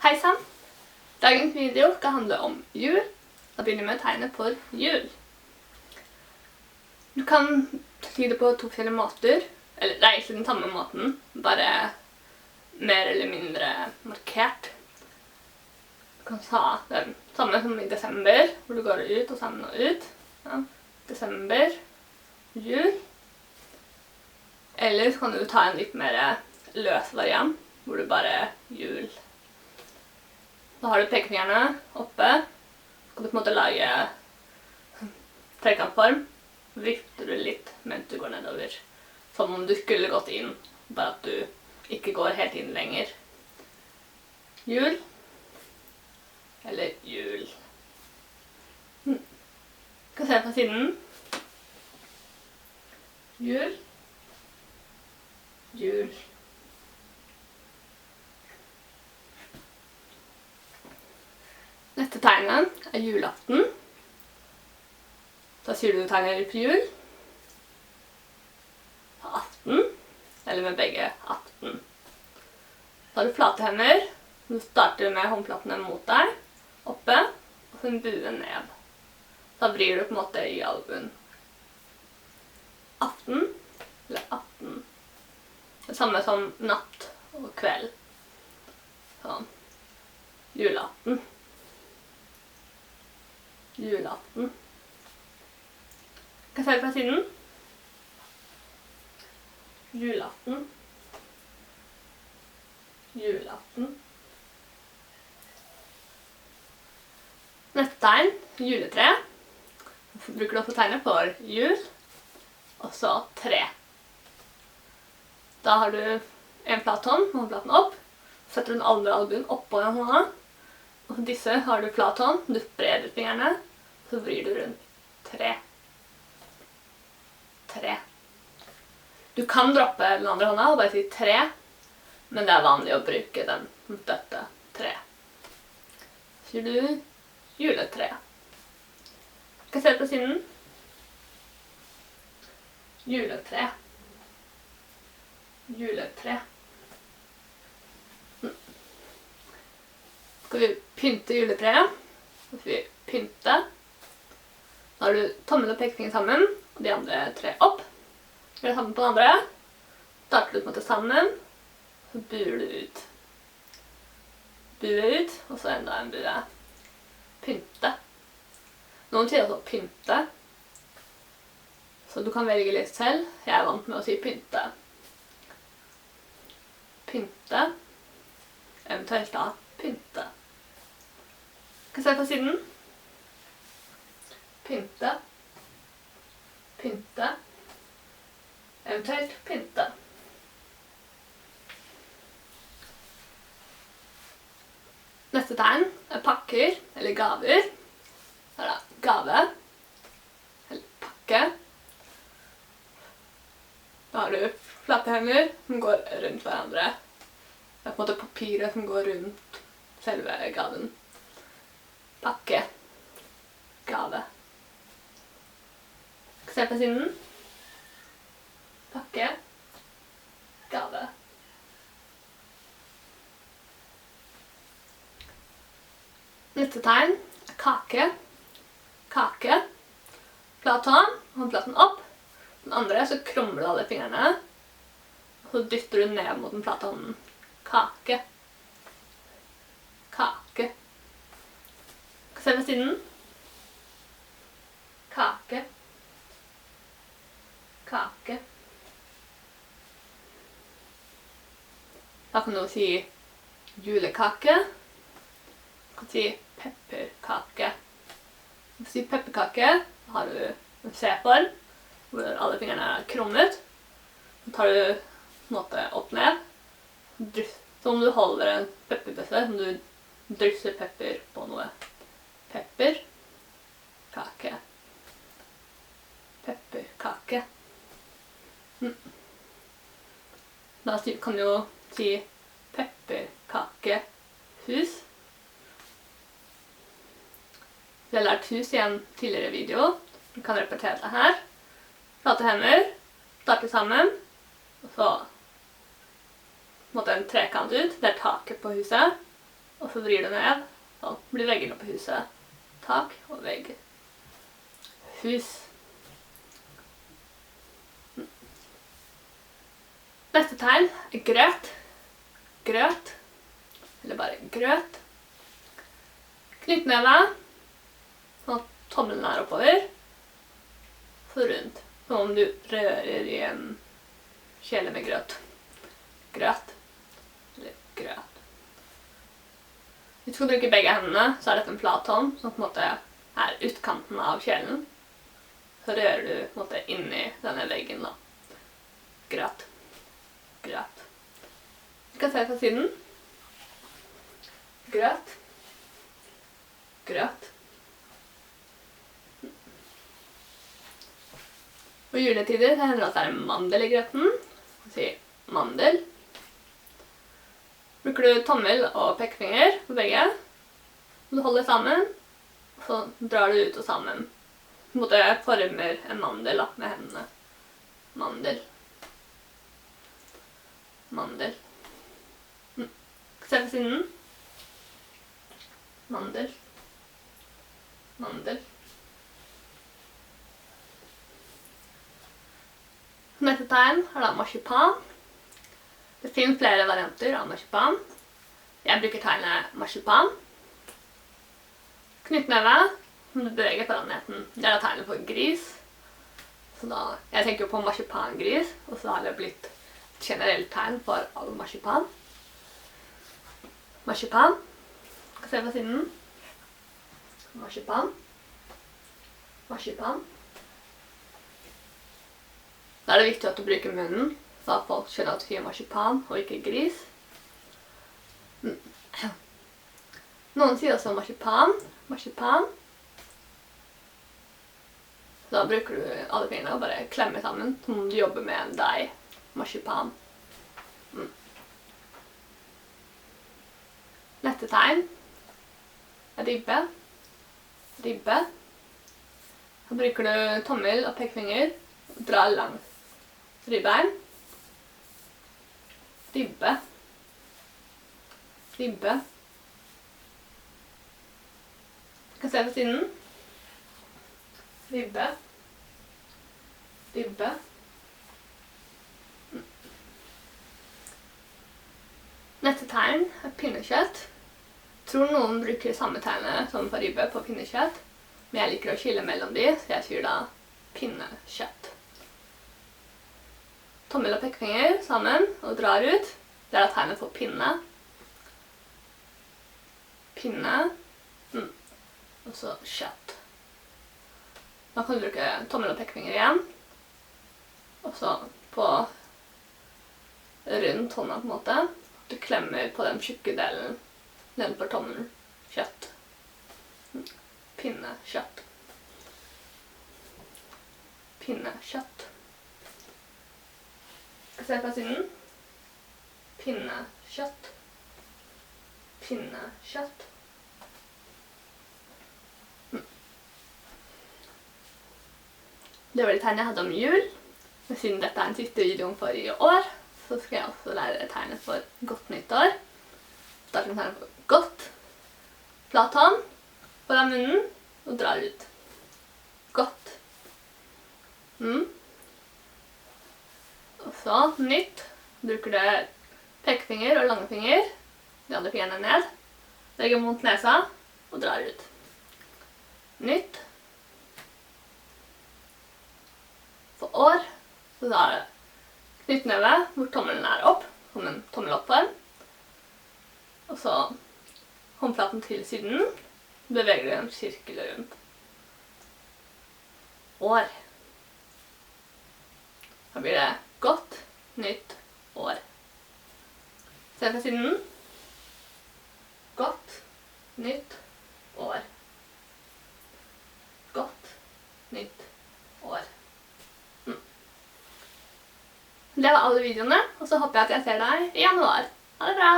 Hei sann! Dagens video skal handle om jul. Da begynner vi med å tegne for jul. Du kan si det på to forskjellige måter, eller reise den samme måten, bare mer eller mindre markert. Du kan ta den samme som i desember, hvor du går ut og sammen og ut. Ja. Desember, jul. Eller så kan du ta en litt mer løs variant, hvor du bare jul. Da har du pekefingrene oppe, så kan du på en måte lage trekantform. Vifter du litt mens du går nedover, som om du skulle gått inn, bare at du ikke går helt inn lenger. Jul, eller jul. Skal se på siden. Jul, jul. Neste tegnet er julaften. Da sier du tegner på jul. Aften, eller med begge aften. Da har du flate hender. Du starter med håndflatene mot deg, oppe, og så en bue ned. Da vrir du på en måte i albuen. Aften, eller aften. Det samme som natt og kveld. Sånn. Julaften. Julaften. Kan jeg se fra siden? Julaften. Julaften. Neste tegn, juletre. Bruker du også tegnet for jul, og så tre. Da har du en flat hånd, håndflaten opp. Setter du den andre albuen oppå den hånda. Og disse har du flat hånd, du sprer ut fingrene, så vrir du rundt tre. Tre. Du kan droppe den andre hånda og bare si tre, men det er vanlig å bruke den som støtte. Tre. Så sier du juletre. Skal jeg se på siden? Juletre. Juletre. Skal vi pynte juletreet? Så skal vi pynte. Da har du tommel og pekefinger sammen, og de andre tre opp. Gjør det samme på den andre. Starter du på en måte sammen, så buer du ut. Bue ut, og så enda en bue. Pynte. Noen sier også pynte. Så du kan velge litt selv. Jeg er vant med å si pynte. Pynte. Eventuelt da pynte. Skal jeg se på siden? Pynte. Pynte. Eventuelt pynte. Neste tegn er pakker, eller gaver. Her da, gave, eller pakke. Da har du flate hender som går rundt hverandre. Det er på en måte papiret som går rundt selve gaven. Pakke. Gave. Skal se på siden. Pakke. Gave. Neste tegn er kake. Kake. Flat hånd. Håndflaten opp. Den andre så krumler du alle fingrene. Og så dytter du ned mot den flate hånden. Kake. Kake. Skal se på siden. Kake. Kake. Da kan du si julekake. Du kan si pepperkake. Hvis du sier pepperkake, da har du en C-form, hvor alle fingrene er krummet. Så tar du på en måte opp ned. Så om du holder en pepperbøsse, som du drysser pepper på noe. Pepper, kake. Pepperkake. Da kan du jo si pepperkakehus. Vi har lært hus i en tidligere video. Vi kan repetere det her. Flate hender, starte sammen, og så en trekant ut. Det er taket på huset. og så vrir du ned, så blir veggene på huset. Tak og vegg. Hus. Neste tegn er grøt. Grøt. Eller bare grøt. Knyttneve. Sånn at tommelen er oppover. Så rundt. Som om du rører i en kjele med grøt. Grøt. Eller grøt. Hvis du skal bruke begge hendene, så er dette en flat hånd, som på en måte er utkanten av kjelen. Så rører du på en måte inn i denne veggen da. Grøt. Grøt. Du kan se fra siden. Grøt. Grøt. På juletider så hender det at det er en mandel i grøten. Si mandel. Bruker du tommel og pekefinger på begge. Du holder sammen, og så drar du ut og sammen. På en måte former en mandel da, med hendene. Mandel. Mandel. Se på siden. Mandel. Mandel. Neste tegn er da marsipan. Det finnes flere varianter av marsipan. Jeg bruker tegnet marsipan. Knyttneve, som du beveger foranheten. Det er da tegnet på gris. Så da, jeg tenker på marsipangris, og så har det blitt et generelt tegn for all marsipan. Marsipan. Skal se på siden. Marsipan. Marsipan. Da er det viktig at du bruker munnen, så at folk skjønner at du sier marsipan og ikke gris. Noen sier også marsipan. Marsipan. Da bruker du alle fingrene og bare klemmer sammen, som om du jobber med en deig. Marsipan. Neste tegn er ribbe. Ribbe. Da bruker du tommel og pekefinger og drar langs ribbein. Ribbe. Ribbe. Du kan se på siden. Ribbe. Ribbe. Neste tegn er pinnekjøtt. Tror noen bruker samme tegnet som på ribbe på pinnekjøtt, men jeg liker å skille mellom de, så jeg sier da pinnekjøtt. Tommel og pekefinger sammen og drar ut. Det er da tegnet for pinne. Pinne. Og så kjøtt. Da kan du bruke tommel og pekefinger igjen. Og så på rundt hånda på en måte. Du klemmer på den tjukke delen nedenfor tommelen. Kjøtt. Pinne, kjøtt. Pinne, kjøtt. Se på siden. Pinne, kjøtt. Pinne, kjøtt. Det var de tegnene jeg hadde om jul. Men siden dette er den siste videoen for i år, så skal jeg også lære dere tegnet for godt nyttår. Start med tegnet for godt. Flat hånd foran munnen og drar ut. Godt. Og så nytt. Bruker du pekefinger og langfinger. De andre fingrene ned. Legger mot nesa og drar ut. Nytt. For år så da er det knyttneve hvor tommelen er opp, som en tommeloppform. Og så håndflaten til siden. Beveger du en sirkel rundt. År. Da blir det godt, nytt år. Se på siden. Godt, nytt år. Godt, nytt år. Det var alle videoene, og så håper jeg at jeg ser deg i januar. Ha det bra!